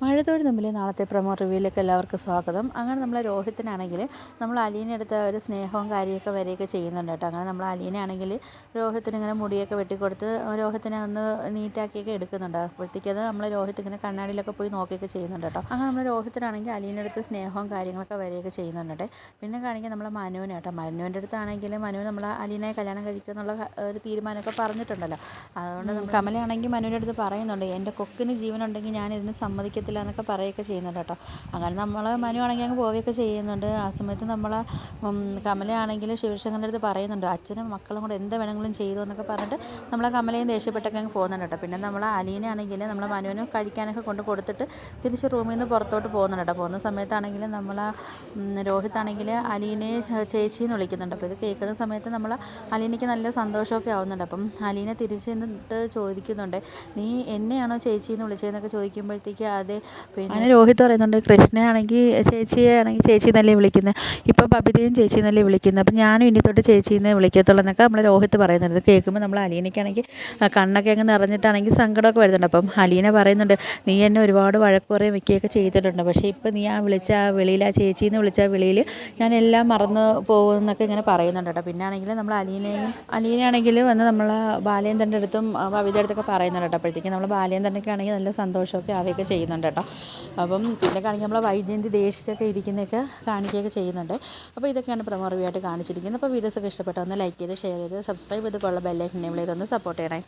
മഴത്തോട് തമ്മിൽ നാളത്തെ പ്രൊമോ റിവ്യൂയിലേക്ക് എല്ലാവർക്കും സ്വാഗതം. അങ്ങനെ നമ്മൾ രോഹിത്തിനാണെങ്കിൽ നമ്മൾ അലീനെടുത്ത ഒരു സ്നേഹവും കാര്യമൊക്കെ വരികയൊക്കെ ചെയ്യുന്നുണ്ട് കേട്ടോ. അങ്ങനെ നമ്മൾ അലീനാണെങ്കിൽ രോഹിത്തിന് ഇങ്ങനെ മുടിയൊക്കെ വെട്ടിക്കൊടുത്ത് രോഹിത്തിനെ ഒന്ന് നീറ്റാക്കിയൊക്കെ എടുക്കുന്നുണ്ട്. അപ്പോഴത്തേക്ക് അത് നമ്മൾ രോഹിത്ത് ഇങ്ങനെ കണ്ണാടിയിലൊക്കെ പോയി നോക്കിയൊക്കെ ചെയ്യുന്നുണ്ട് കേട്ടോ. അങ്ങനെ നമ്മൾ രോഹിത്തിനാണെങ്കിൽ അലീനെടുത്ത് സ്നേഹവും കാര്യങ്ങളൊക്കെ വരികയൊക്കെ ചെയ്യുന്നുണ്ട്. പിന്നെ കാണിക്കുക നമ്മളെ മനുവിനെ കേട്ടോ. മനുവിൻ്റെ അടുത്താണെങ്കിൽ മനു നമ്മൾ അലീനെ കല്യാണം കഴിക്കുക എന്നുള്ള ഒരു തീരുമാനമൊക്കെ പറഞ്ഞിട്ടുണ്ടല്ലോ. അതുകൊണ്ട് കമലയാണെങ്കിൽ മനുവിൻ്റെ അടുത്ത് പറയുന്നുണ്ട്, എൻ്റെ കൊക്കിന് ജീവനുണ്ടെങ്കിൽ ഞാൻ ഇതിന് സമ്മതിക്കത്തില്ല എന്നൊക്കെ പറയുകയൊക്കെ ചെയ്യുന്നുണ്ട് കേട്ടോ. അങ്ങനെ നമ്മൾ മനുവാണെങ്കിൽ അങ്ങ് പോവുകയൊക്കെ ചെയ്യുന്നുണ്ട്. ആ സമയത്ത് നമ്മൾ കമലയാണെങ്കിൽ ശിവശങ്കറിൻ്റെ അടുത്ത് പറയുന്നുണ്ട്, അച്ഛനും മക്കളും കൂടെ എന്ത് വേണമെങ്കിലും ചെയ്തു എന്നൊക്കെ പറഞ്ഞിട്ട് നമ്മളെ കമലയും ദേഷ്യപ്പെട്ടൊക്കെ അങ്ങ് പോകുന്നുണ്ട് കേട്ടോ. പിന്നെ നമ്മൾ അലീനാണെങ്കിൽ നമ്മളെ മനുവിന് കഴിക്കാനൊക്കെ കൊണ്ട് കൊടുത്തിട്ട് തിരിച്ച് റൂമിൽ നിന്ന് പുറത്തോട്ട് പോകുന്നുണ്ട് കേട്ടോ. പോകുന്ന സമയത്താണെങ്കിൽ നമ്മൾ രോഹിത്താണെങ്കിൽ അലീനെ ചേച്ചി എന്ന് വിളിക്കുന്നുണ്ട്. അപ്പോൾ ഇത് കേൾക്കുന്ന സമയത്ത് നമ്മൾ അലീനയ്ക്ക് നല്ല സന്തോഷമൊക്കെ ആവുന്നുണ്ട്. അപ്പം അലീനെ തിരിച്ച് നിന്നിട്ട് ചോദിക്കുന്നുണ്ട്, നീ എന്നെയാണോ ചേച്ചി എന്ന് വിളിച്ചതെന്നൊക്കെ ചോദിക്കുമ്പോഴത്തേക്ക് അതെ. പിന്നെ അങ്ങനെ രോഹിത് പറയുന്നുണ്ട്, കൃഷ്ണയാണെങ്കിൽ ചേച്ചി എന്നല്ലേ വിളിക്കുന്നത്, ഇപ്പോൾ ബബിതയും ചേച്ചി എന്നല്ലേ വിളിക്കുന്നത്, അപ്പം ഞാനും ഇനി തൊട്ട് ചേച്ചി എന്നേ വിളിക്കത്തുള്ളൂ എന്നൊക്കെ നമ്മൾ രോഹിത് പറയുന്നുണ്ട്. കേൾക്കുമ്പോൾ നമ്മൾ അലീനയ്ക്കാണെങ്കിൽ കണ്ണൊക്കെ അങ്ങ് നിറഞ്ഞിട്ടാണെങ്കിൽ സങ്കടമൊക്കെ വരുന്നുണ്ട്. അപ്പം അലീന പറയുന്നുണ്ട്, നീ എന്നെ ഒരുപാട് വഴക്ക് പറയുകയും വയ്ക്കുകയൊക്കെ ചെയ്തിട്ടുണ്ട്, പക്ഷേ ഇപ്പം നീ വിളിച്ച ആ വിളിയിൽ, ആ ചേച്ചി എന്ന് വിളിച്ച ആ വിളിയിൽ ഞാൻ എല്ലാം മറന്ന് പോകുമെന്നൊക്കെ ഇങ്ങനെ പറയുന്നുണ്ട് കേട്ടോ. പിന്നെ ആണെങ്കിൽ നമ്മൾ അലീനയാണെങ്കിൽ വന്ന് നമ്മൾ ബാലേന്ദ്രൻ്റെ അടുത്തും ബബിതയുടെ അടുത്തൊക്കെ പറയുന്നുണ്ട് കേട്ടോ. അപ്പോഴത്തേക്കും നമ്മൾ ബാലേന്ദ്രനൊക്കെ ആണെങ്കിൽ നല്ല സന്തോഷമൊക്കെ ആവുകയൊക്കെ ചെയ്യുന്നുണ്ട് കേട്ടോ. അപ്പം പിന്നെ കാണിക്കുക നമ്മളെ വൈജയന്തി ദേഷ്യത്തൊക്കെ ഇരിക്കുന്നതൊക്കെ കാണിക്കുകയൊക്കെ ചെയ്യുന്നുണ്ട്. അപ്പോൾ ഇതൊക്കെയാണ് പ്രൊമോ റിവ്യൂ ആയിട്ട് കാണിച്ചിരിക്കുന്നത്. അപ്പോൾ വീഡിയോസൊക്കെ ഇഷ്ടപ്പെട്ടോ ഒന്ന് ലൈക്ക് ചെയ്ത് ഷെയർ ചെയ്ത് സബ്സ്ക്രൈബ് ചെയ്ത് കൊള്ള ബെല്ലൈക്കൻ എനേബിൾ ചെയ്തൊന്ന് സപ്പോർട്ട് ചെയ്യണേ.